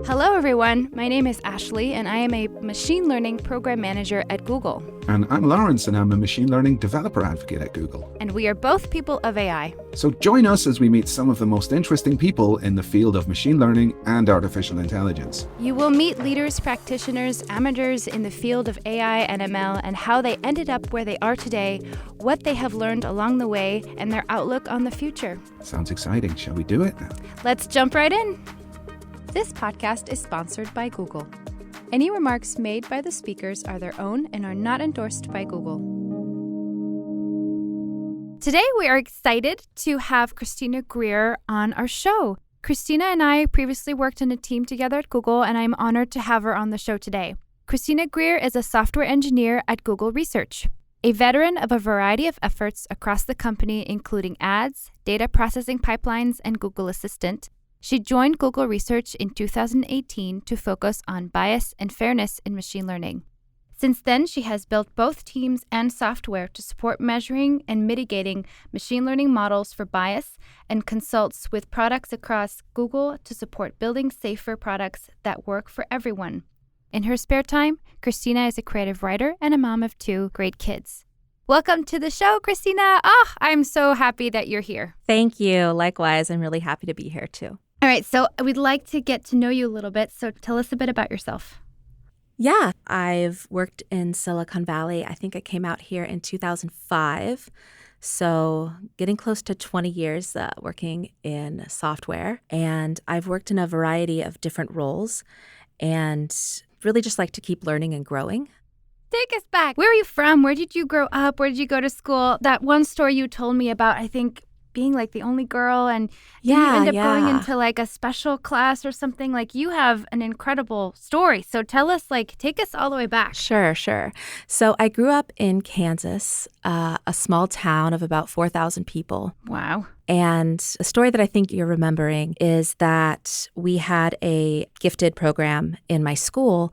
Hello, everyone. My name is Ashley, and I am a machine learning program manager at Google. And I'm Lawrence, and I'm a machine learning developer advocate at Google. And we are both people of AI. So join us as we meet some of the most interesting people in the field of machine learning and artificial intelligence. You will meet leaders, practitioners, amateurs in the field of AI and ML, and how they ended up where they are today, what they have learned along the way, and their outlook on the future. Sounds exciting. Shall we do it? Let's jump right in. This podcast is sponsored by Google. Any remarks made by the speakers are their own and are not endorsed by Google. Today, we are excited to have Christina Greer on our show. Christina and I previously worked in a team together at Google, and I'm honored to have her on the show today. Christina Greer is a software engineer at Google Research, a veteran of a variety of efforts across the company, including ads, data processing pipelines, and Google Assistant. She joined Google Research in 2018 to focus on bias and fairness in machine learning. Since then, she has built both teams and software to support measuring and mitigating machine learning models for bias and consults with products across Google to support building safer products that work for everyone. In her spare time, Christina is a creative writer and a mom of 2 great kids. Welcome to the show, Christina. I'm so happy that you're here. Thank you. Likewise, I'm really happy to be here too. All right, so we'd like to get to know you a little bit. So tell us a bit about yourself. Yeah, I've worked in Silicon Valley. I think I came out here in 2005. So getting close to 20 years working in software. And I've worked in a variety of different roles and really just like to keep learning and growing. Take us back. Where are you from? Where did you grow up? Where did you go to school? That one story you told me about, I think, being like the only girl and you end up going into like a special class or something. Like you have an incredible story. So tell us, take us all the way back. Sure. So I grew up in Kansas, a small town of about 4,000 people. Wow. And a story that I think you're remembering is that we had a gifted program in my school,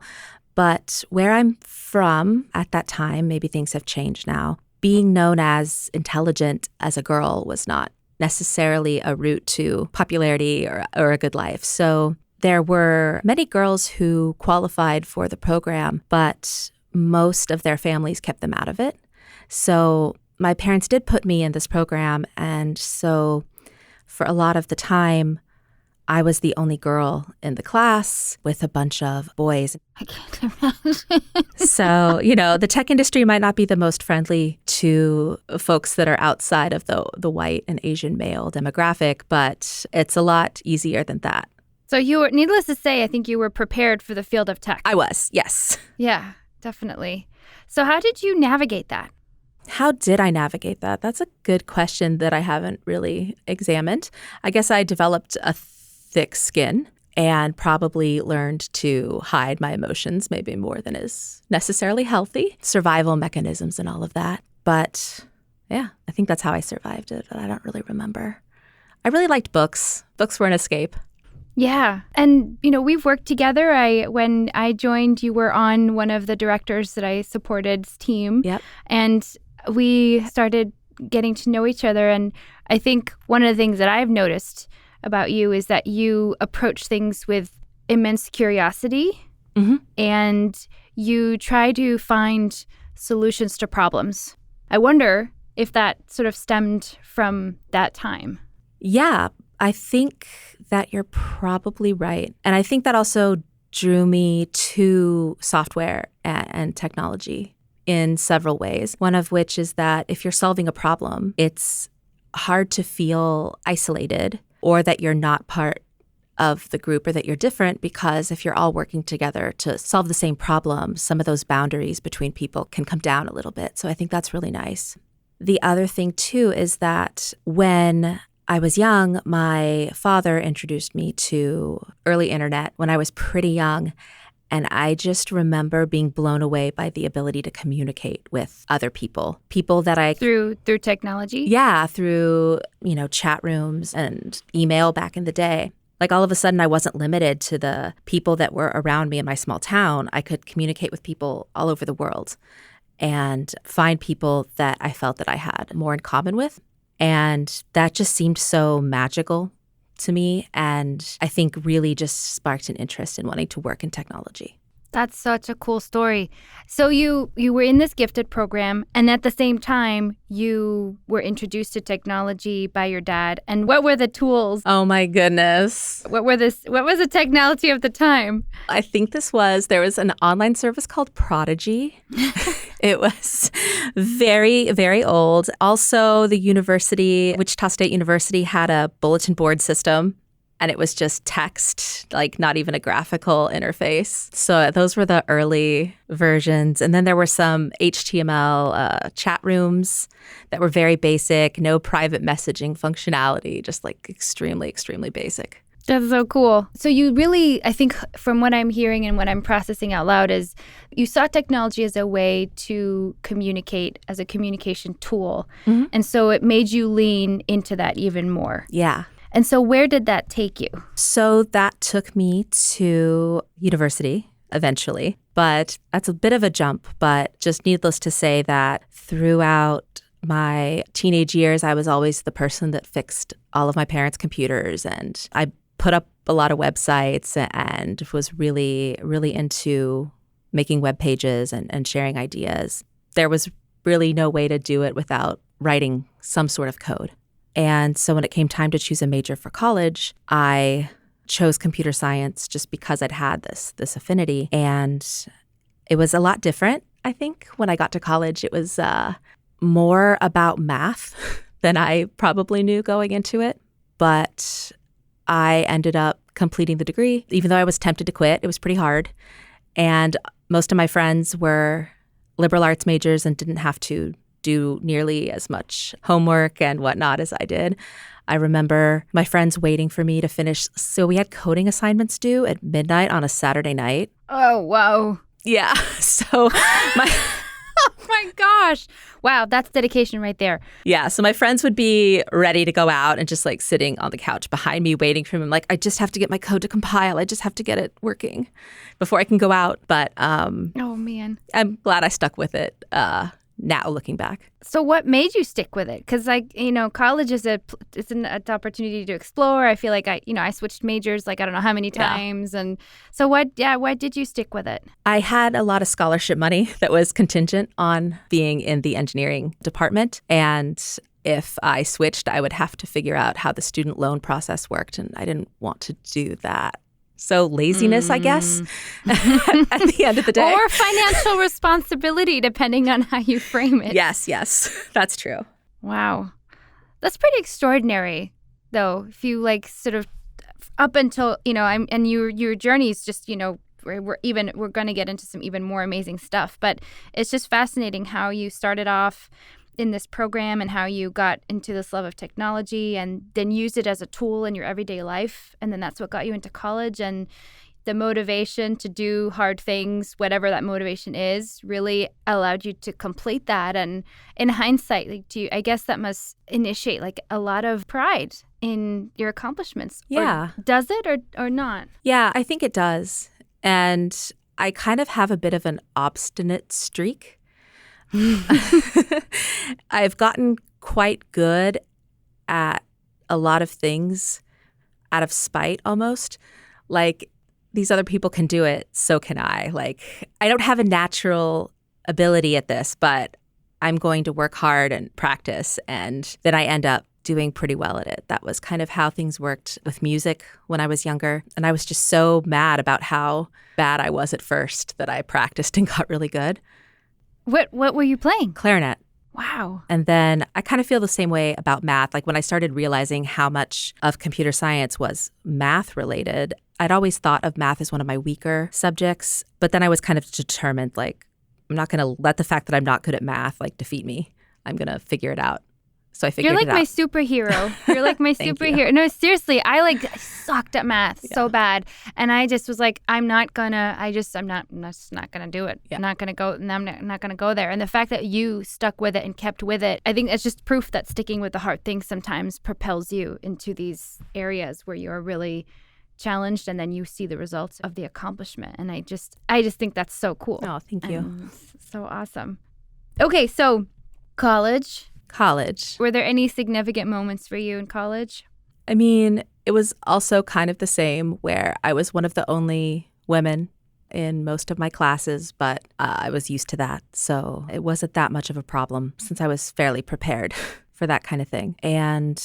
but where I'm from at that time, maybe things have changed now, being known as intelligent as a girl was not necessarily a route to popularity or a good life. So there were many girls who qualified for the program, but most of their families kept them out of it. So my parents did put me in this program. And so for a lot of the time, I was the only girl in the class with a bunch of boys. I can't imagine. So, the tech industry might not be the most friendly to folks that are outside of the white and Asian male demographic, but it's a lot easier than that. So you were, needless to say, I think you were prepared for the field of tech. I was, yes. Yeah, definitely. So how did you navigate that? How did I navigate that? That's a good question that I haven't really examined. I guess I developed a thick skin and probably learned to hide my emotions maybe more than is necessarily healthy. Survival mechanisms and all of that. But yeah, I think that's how I survived it, but I don't really remember. I really liked books. Books were an escape. Yeah. And, we've worked together. When I joined, you were on one of the directors that I supported's team. Yep. And we started getting to know each other. And I think one of the things that I've noticed about you is that you approach things with immense curiosity and you try to find solutions to problems. I wonder if that sort of stemmed from that time. Yeah, I think that you're probably right. And I think that also drew me to software and technology in several ways. One of which is that if you're solving a problem, it's hard to feel isolated or that you're not part of the group or that you're different, because if you're all working together to solve the same problem, some of those boundaries between people can come down a little bit. So I think that's really nice. The other thing, too, is that when I was young, my father introduced me to early internet when I was pretty young. And I just remember being blown away by the ability to communicate with other people that I... Through technology? Yeah, through, chat rooms and email back in the day. Like all of a sudden, I wasn't limited to the people that were around me in my small town. I could communicate with people all over the world and find people that I felt that I had more in common with. And that just seemed so magical to me, and I think really just sparked an interest in wanting to work in technology. That's such a cool story. So you were in this gifted program, and at the same time, you were introduced to technology by your dad. And what were the tools? Oh my goodness. What was the technology of the time? I think there was an online service called Prodigy. It was very, very old. Also, the university, Wichita State University, had a bulletin board system. And it was just text, like not even a graphical interface. So those were the early versions. And then there were some HTML chat rooms that were very basic, no private messaging functionality, just like extremely, extremely basic. That's so cool. So you really, I think from what I'm hearing and what I'm processing out loud is you saw technology as a way to communicate, as a communication tool. Mm-hmm. And so it made you lean into that even more. Yeah. And so where did that take you? So that took me to university eventually, but that's a bit of a jump. But just needless to say that throughout my teenage years, I was always the person that fixed all of my parents' computers. And I put up a lot of websites and was really, really into making web pages and sharing ideas. There was really no way to do it without writing some sort of code. And so when it came time to choose a major for college, I chose computer science just because I'd had this affinity. And it was a lot different, I think. When I got to college, it was more about math than I probably knew going into it. But I ended up completing the degree, even though I was tempted to quit. It was pretty hard. And most of my friends were liberal arts majors and didn't have to do nearly as much homework and whatnot as I did. I remember my friends waiting for me to finish. So we had coding assignments due at midnight on a Saturday night. Oh, wow. Yeah. So oh my gosh. Wow, that's dedication right there. Yeah. So my friends would be ready to go out and just like sitting on the couch behind me waiting for me. Like, I just have to get my code to compile. I just have to get it working before I can go out. But oh man, I'm glad I stuck with it. Now looking back. So what made you stick with it? Because college is an opportunity to explore. I feel like I switched majors like I don't know how many times. Yeah. And so why did you stick with it? I had a lot of scholarship money that was contingent on being in the engineering department. And if I switched, I would have to figure out how the student loan process worked. And I didn't want to do that. So laziness, I guess, at the end of the day. Or financial responsibility, depending on how you frame it. Yes, that's true. Wow. That's pretty extraordinary, though, if you sort of up until, and your journey is just, we're going to get into some even more amazing stuff. But it's just fascinating how you started off in this program and how you got into this love of technology and then used it as a tool in your everyday life. And then that's what got you into college, and the motivation to do hard things, whatever that motivation is, really allowed you to complete that. And in hindsight, I guess that must initiate a lot of pride in your accomplishments. Yeah. Or does it or not? Yeah, I think it does. And I kind of have a bit of an obstinate streak. I've gotten quite good at a lot of things out of spite almost. Like, these other people can do it, so can I. I don't have a natural ability at this, but I'm going to work hard and practice, and then I end up doing pretty well at it. That was kind of how things worked with music when I was younger. And I was just so mad about how bad I was at first that I practiced and got really good. What were you playing? Clarinet. Wow. And then I kind of feel the same way about math. When I started realizing how much of computer science was math related, I'd always thought of math as one of my weaker subjects. But then I was kind of determined, I'm not going to let the fact that I'm not good at math, defeat me. I'm going to figure it out. So I figured it out. You're like my superhero. You're like my superhero. You. No, seriously, I sucked at math so bad. And I just was I'm just not going to do it. Yeah. I'm not going to go, and I'm not going to go there. And the fact that you stuck with it and kept with it, I think that's just proof that sticking with the hard things sometimes propels you into these areas where you're really challenged, and then you see the results of the accomplishment. And I just think that's so cool. Oh, thank you. And so awesome. Okay, so college. College. Were there any significant moments for you in college? I mean, It was also kind of the same where I was one of the only women in most of my classes, but I was used to that. So it wasn't that much of a problem since I was fairly prepared for that kind of thing. And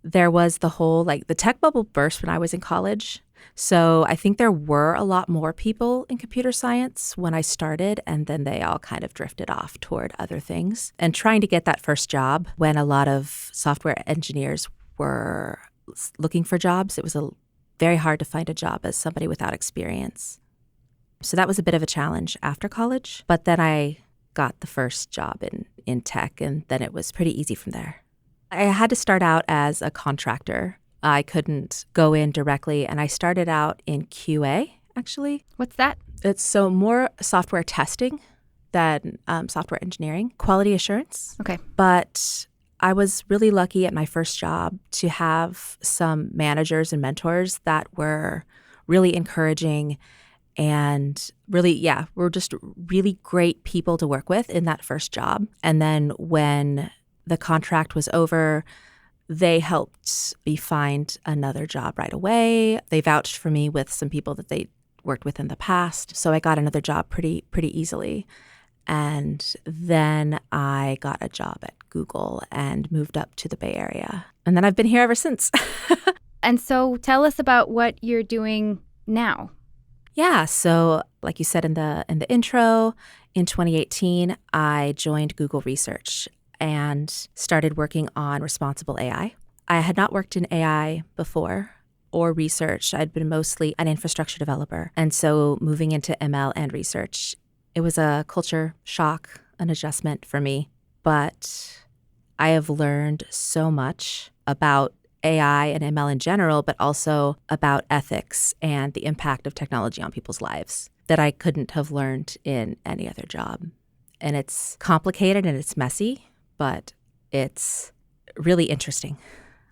there was the whole, the tech bubble burst when I was in college. So I think there were a lot more people in computer science when I started, and then they all kind of drifted off toward other things. And trying to get that first job when a lot of software engineers were looking for jobs, it was very hard to find a job as somebody without experience. So that was a bit of a challenge after college. But then I got the first job in tech, and then it was pretty easy from there. I had to start out as a contractor. I couldn't go in directly, and I started out in QA, actually. What's that? It's so more software testing than software engineering, quality assurance. Okay. But I was really lucky at my first job to have some managers and mentors that were really encouraging and really, were just really great people to work with in that first job. And then when the contract was over, they helped me find another job right away. They vouched for me with some people that they worked with in the past. So I got another job pretty easily. And then I got a job at Google and moved up to the Bay Area. And then I've been here ever since. And so tell us about what you're doing now. Yeah, so like you said in the intro, in 2018, I joined Google Research and started working on responsible AI. I had not worked in AI before or research. I'd been mostly an infrastructure developer. And so moving into ML and research, it was a culture shock, an adjustment for me. But I have learned so much about AI and ML in general, but also about ethics and the impact of technology on people's lives that I couldn't have learned in any other job. And it's complicated and it's messy, but it's really interesting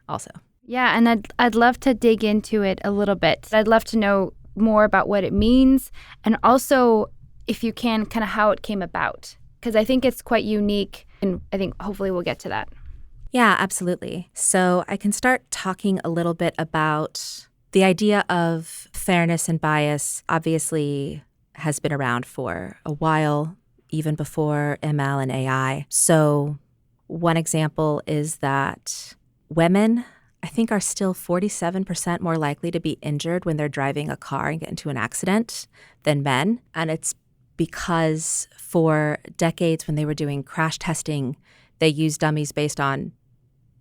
also. Yeah, and I'd love to dig into it a little bit. I'd love to know more about what it means, and also, if you can, kind of how it came about, because I think it's quite unique, and I think hopefully we'll get to that. Yeah, absolutely. So I can start talking a little bit about the idea of fairness and bias. Obviously has been around for a while, even before ML and AI. So one example is that women, I think, are still 47% more likely to be injured when they're driving a car and get into an accident than men. And it's because for decades when they were doing crash testing, they used dummies based on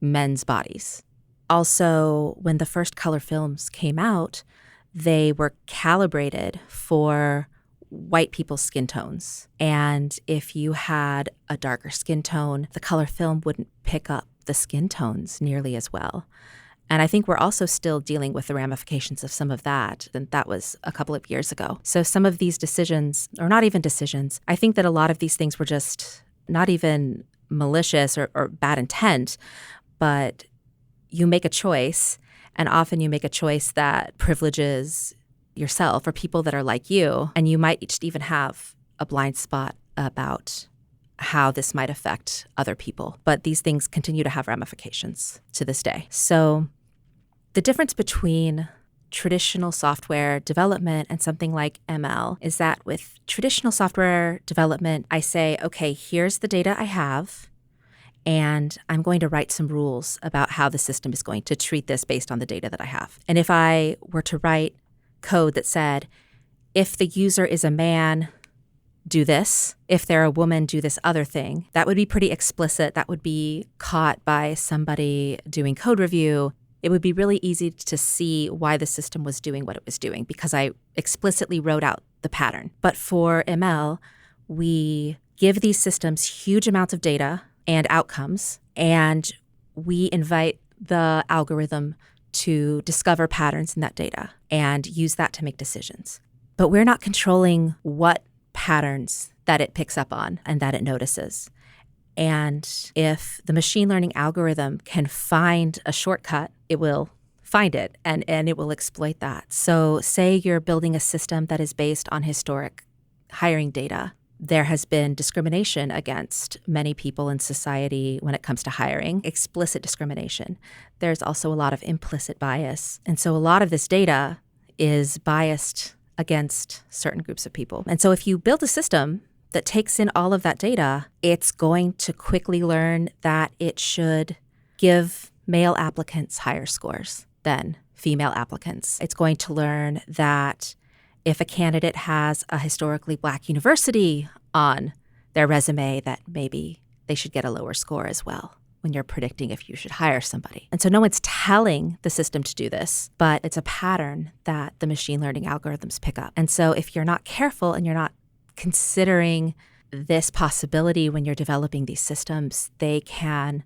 men's bodies. Also, when the first color films came out, they were calibrated for white people's skin tones. And if you had a darker skin tone, the color film wouldn't pick up the skin tones nearly as well. And I think we're also still dealing with the ramifications of some of that. And that was a couple of years ago. So some of these decisions, or not even decisions, I think that a lot of these things were just not even malicious or bad intent, but you make a choice, and often you make a choice that privileges yourself or people that are like you, and you might just even have a blind spot about how this might affect other people. But these things continue to have ramifications to this day. So the difference between traditional software development and something like ML is that with traditional software development, I say, okay, here's the data I have, and I'm going to write some rules about how the system is going to treat this based on the data that I have. And if I were to write code that said, if the user is a man, do this. If they're a woman, do this other thing. That would be pretty explicit. That would be caught by somebody doing code review. It would be really easy to see why the system was doing what it was doing because I explicitly wrote out the pattern. But for ML, we give these systems huge amounts of data and outcomes, and we invite the algorithm to discover patterns in that data and use that to make decisions. But we're not controlling what patterns that it picks up on and that it notices. And if the machine learning algorithm can find a shortcut, it will find it and it will exploit that. So say you're building a system that is based on historic hiring data. there has been discrimination against many people in society when it comes to hiring, explicit discrimination. There's also a lot of implicit bias. And so a lot of this data is biased against certain groups of people. And so if you build a system that takes in all of that data, it's going to quickly learn that it should give male applicants higher scores than female applicants. It's going to learn that if a candidate has a historically Black university on their resume, that maybe they should get a lower score as well when you're predicting if you should hire somebody. And so no one's telling the system to do this, but it's a pattern that the machine learning algorithms pick up. And so if you're not careful and you're not considering this possibility when you're developing these systems, they can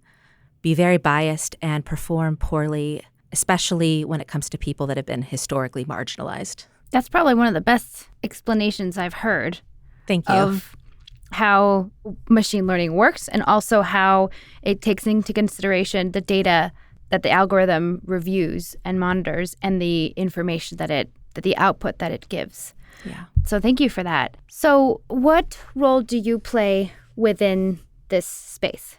be very biased and perform poorly, especially when it comes to people that have been historically marginalized. That's probably one of the best explanations I've heard. Thank you. Of how machine learning works and also how it takes into consideration the data that the algorithm reviews and monitors and the information that the output that it gives. Yeah. So thank you for that. So what role do you play within this space?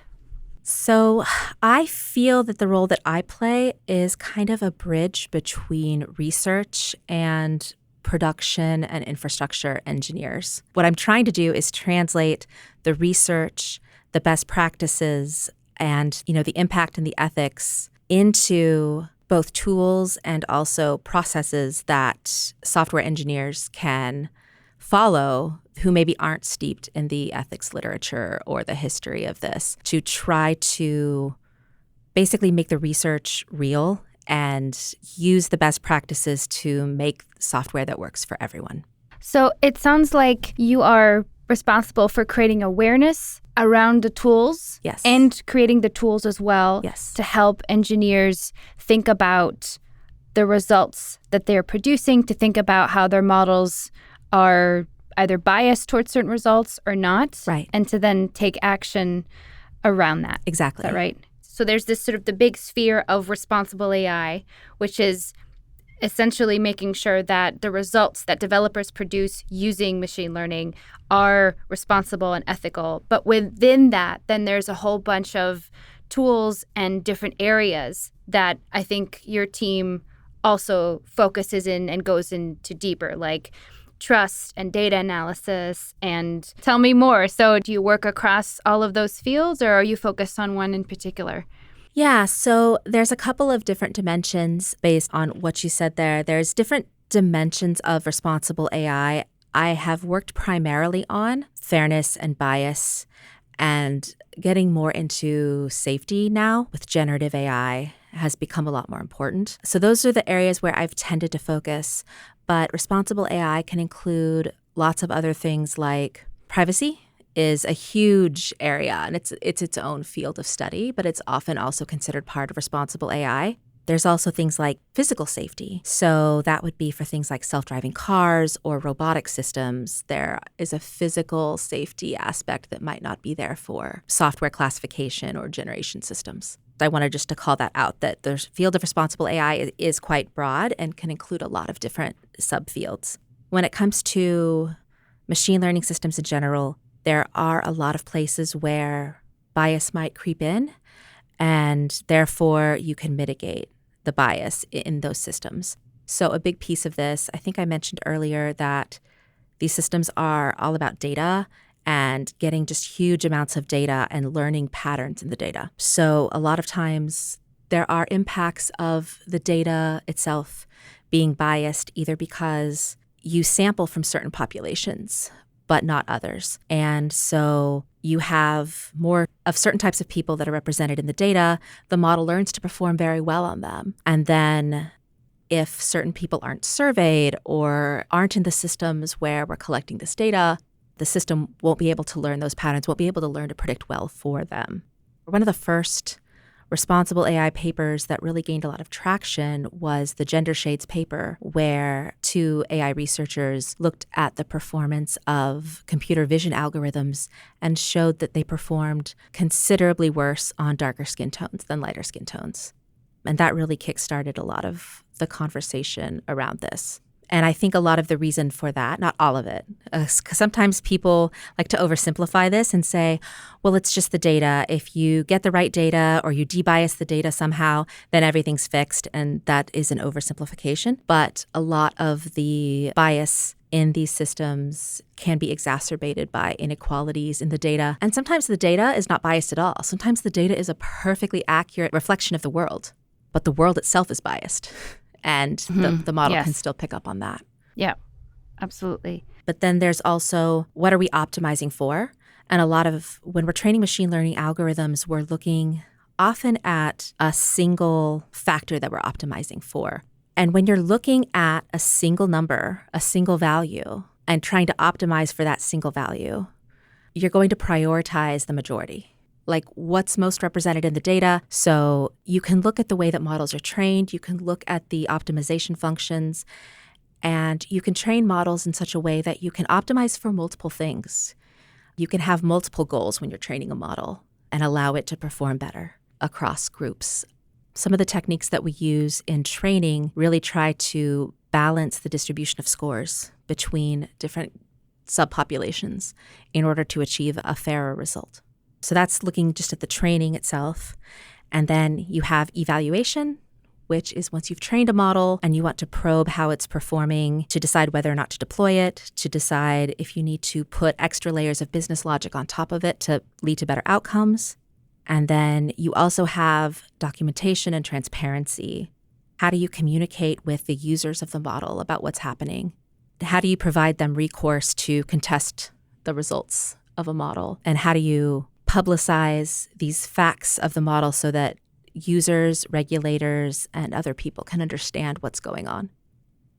So I feel that the role that I play is kind of a bridge between research and production and infrastructure engineers. What I'm trying to do is translate the research, the best practices, and the impact and the ethics into both tools and also processes that software engineers can follow who maybe aren't steeped in the ethics literature or the history of this, to try to basically make the research real and use the best practices to make software that works for everyone. So it sounds like you are responsible for creating awareness around the tools. Yes. And creating the tools as well. Yes. To help engineers think about the results that they're producing, to think about how their models are either biased towards certain results or not. Right. And to then take action around that. Exactly. Is that right? So there's this sort of the big sphere of responsible AI, which is essentially making sure that the results that developers produce using machine learning are responsible and ethical. But within that, then there's a whole bunch of tools and different areas that I think your team also focuses in and goes into deeper, like trust and data analysis. And tell me more. So do you work across all of those fields, or are you focused on one in particular? Yeah, so there's a couple of different dimensions based on what you said there. There's different dimensions of responsible AI. I have worked primarily on fairness and bias and getting more into safety now with generative AI has become a lot more important. So those are the areas where I've tended to focus. But responsible AI can include lots of other things like privacy is a huge area, and it's its own field of study, but it's often also considered part of responsible AI. There's also things like physical safety. So that would be for things like self-driving cars or robotic systems. There is a physical safety aspect that might not be there for software classification or generation systems. I wanted just to call that out, that the field of responsible AI is quite broad and can include a lot of different subfields. When it comes to machine learning systems in general, there are a lot of places where bias might creep in, and therefore you can mitigate the bias in those systems. So a big piece of this, I think I mentioned earlier that these systems are all about data and getting just huge amounts of data and learning patterns in the data. So a lot of times there are impacts of the data itself being biased, either because you sample from certain populations, but not others. And so you have more of certain types of people that are represented in the data. The model learns to perform very well on them. And then if certain people aren't surveyed or aren't in the systems where we're collecting this data, the system won't be able to learn those patterns, won't be able to learn to predict well for them. One of the first responsible AI papers that really gained a lot of traction was the Gender Shades paper, where two AI researchers looked at the performance of computer vision algorithms and showed that they performed considerably worse on darker skin tones than lighter skin tones. And that really kickstarted a lot of the conversation around this. And I think a lot of the reason for that, not all of it, 'cause sometimes people like to oversimplify this and say, well, it's just the data. If you get the right data or you debias the data somehow, then everything's fixed. And that is an oversimplification. But a lot of the bias in these systems can be exacerbated by inequalities in the data. And sometimes the data is not biased at all. Sometimes the data is a perfectly accurate reflection of the world, but the world itself is biased. And the model can still pick up on that. Yeah, absolutely. But then there's also, what are we optimizing for? And a lot of, when we're training machine learning algorithms, we're looking often at a single factor that we're optimizing for. And when you're looking at a single number, a single value, and trying to optimize for that single value, you're going to prioritize the majority. Like what's most represented in the data. So you can look at the way that models are trained. You can look at the optimization functions. And you can train models in such a way that you can optimize for multiple things. You can have multiple goals when you're training a model and allow it to perform better across groups. Some of the techniques that we use in training really try to balance the distribution of scores between different subpopulations in order to achieve a fairer result. So that's looking just at the training itself. And then you have evaluation, which is once you've trained a model and you want to probe how it's performing, to decide whether or not to deploy it, to decide if you need to put extra layers of business logic on top of it to lead to better outcomes. And then you also have documentation and transparency. How do you communicate with the users of the model about what's happening? How do you provide them recourse to contest the results of a model? And how do you publicize these facts of the model so that users, regulators, and other people can understand what's going on?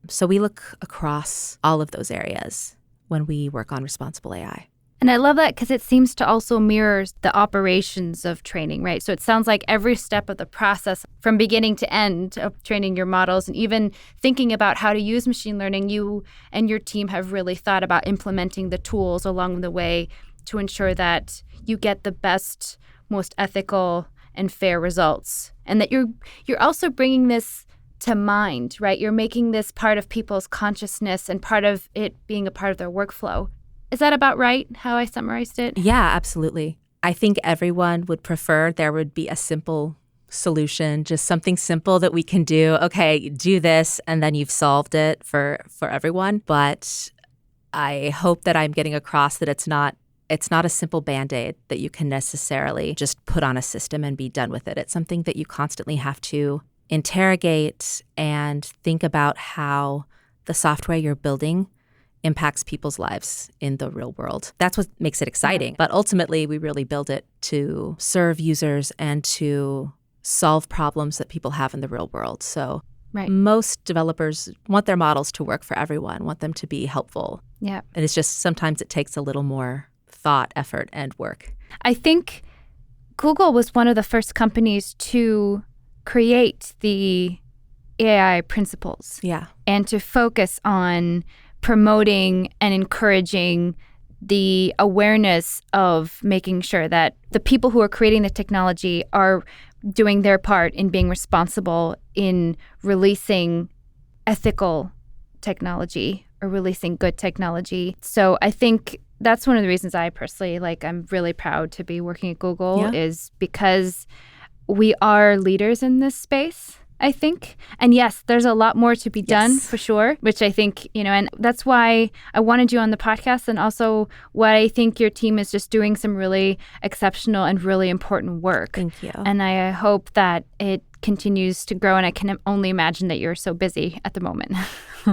So we look across all of those areas when we work on responsible AI. And I love that because it seems to also mirror the operations of training, right? So it sounds like every step of the process from beginning to end of training your models and even thinking about how to use machine learning, you and your team have really thought about implementing the tools along the way to ensure that you get the best, most ethical and fair results. And that you're also bringing this to mind, right? You're making this part of people's consciousness and part of it being a part of their workflow. Is that about right, how I summarized it? Yeah, absolutely. I think everyone would prefer there would be a simple solution, just something simple that we can do. Okay, do this, and then you've solved it for everyone. But I hope that I'm getting across that it's not a simple Band-Aid that you can necessarily just put on a system and be done with it. It's something that you constantly have to interrogate and think about how the software you're building impacts people's lives in the real world. That's what makes it exciting. But ultimately, we really build it to serve users and to solve problems that people have in the real world. So most developers want their models to work for everyone, want them to be helpful. Yeah. And it's just sometimes it takes a little more thought, effort, and work. I think Google was one of the first companies to create the AI principles. Yeah. And to focus on promoting and encouraging the awareness of making sure that the people who are creating the technology are doing their part in being responsible in releasing ethical technology or releasing good technology. So I think that's one of the reasons I personally, I'm really proud to be working at Google is because we are leaders in this space, I think. And yes, there's a lot more to be done for sure, which I think, and that's why I wanted you on the podcast. And also why I think your team is just doing some really exceptional and really important work. Thank you. And I hope that it continues to grow. And I can only imagine that you're so busy at the moment.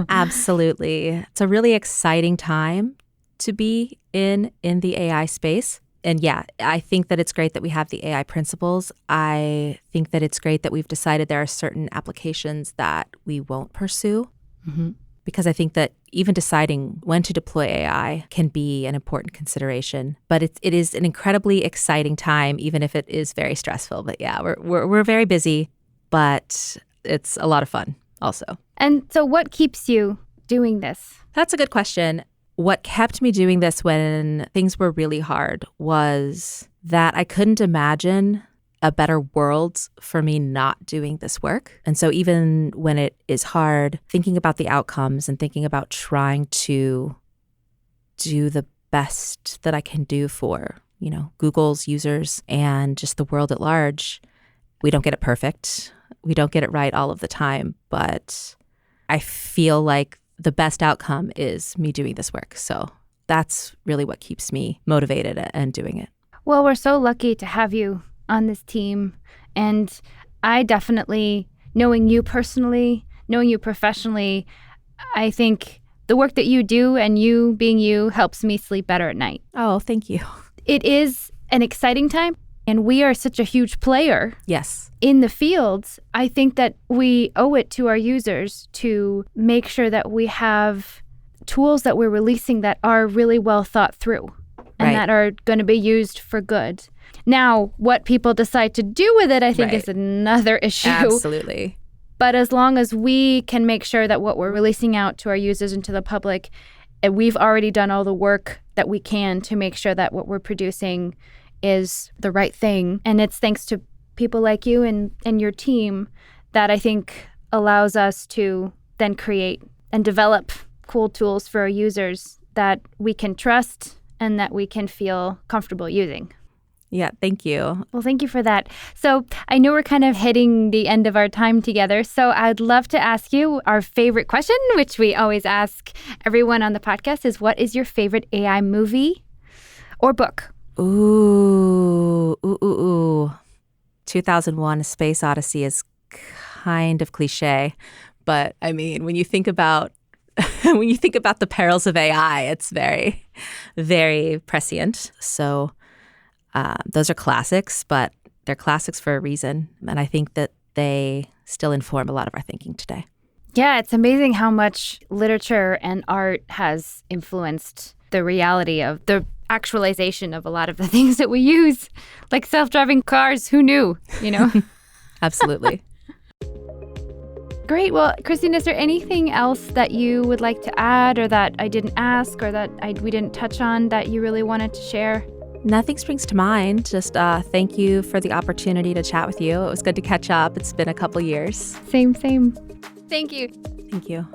Absolutely. It's a really exciting time to be in the AI space. And yeah, I think that it's great that we have the AI principles. I think that it's great that we've decided there are certain applications that we won't pursue. Mm-hmm. Because I think that even deciding when to deploy AI can be an important consideration. But it is an incredibly exciting time, even if it is very stressful. But yeah, we're very busy, but it's a lot of fun also. And so what keeps you doing this? That's a good question. What kept me doing this when things were really hard was that I couldn't imagine a better world for me not doing this work. And so even when it is hard, thinking about the outcomes and thinking about trying to do the best that I can do for, Google's users and just the world at large. We don't get it perfect. We don't get it right all of the time, but I feel like the best outcome is me doing this work. So that's really what keeps me motivated and doing it. Well, we're so lucky to have you on this team. And I definitely, knowing you personally, knowing you professionally, I think the work that you do and you being you helps me sleep better at night. Oh, thank you. It is an exciting time. And we are such a huge player Yes. in the fields. I think that we owe it to our users to make sure that we have tools that we're releasing that are really well thought through and that are going to be used for good. Now, what people decide to do with it, I think, is another issue. Absolutely. But as long as we can make sure that what we're releasing out to our users and to the public, and we've already done all the work that we can to make sure that what we're producing is the right thing. And it's thanks to people like you and your team that I think allows us to then create and develop cool tools for our users that we can trust and that we can feel comfortable using. Yeah, thank you. Well, thank you for that. So I know we're kind of hitting the end of our time together. So I'd love to ask you our favorite question, which we always ask everyone on the podcast, is what is your favorite AI movie or book? Ooh. 2001: A Space Odyssey is kind of cliche, but I mean, when you think about the perils of AI, it's very, very prescient. So those are classics, but they're classics for a reason, and I think that they still inform a lot of our thinking today. Yeah, it's amazing how much literature and art has influenced the reality of the actualization of a lot of the things that we use, like self-driving cars. Who knew, Absolutely. Great. Well, Christina, is there anything else that you would like to add or that I didn't ask or that we didn't touch on that you really wanted to share? Nothing springs to mind. Just thank you for the opportunity to chat with you. It was good to catch up. It's been a couple years. Same. Thank you. Thank you.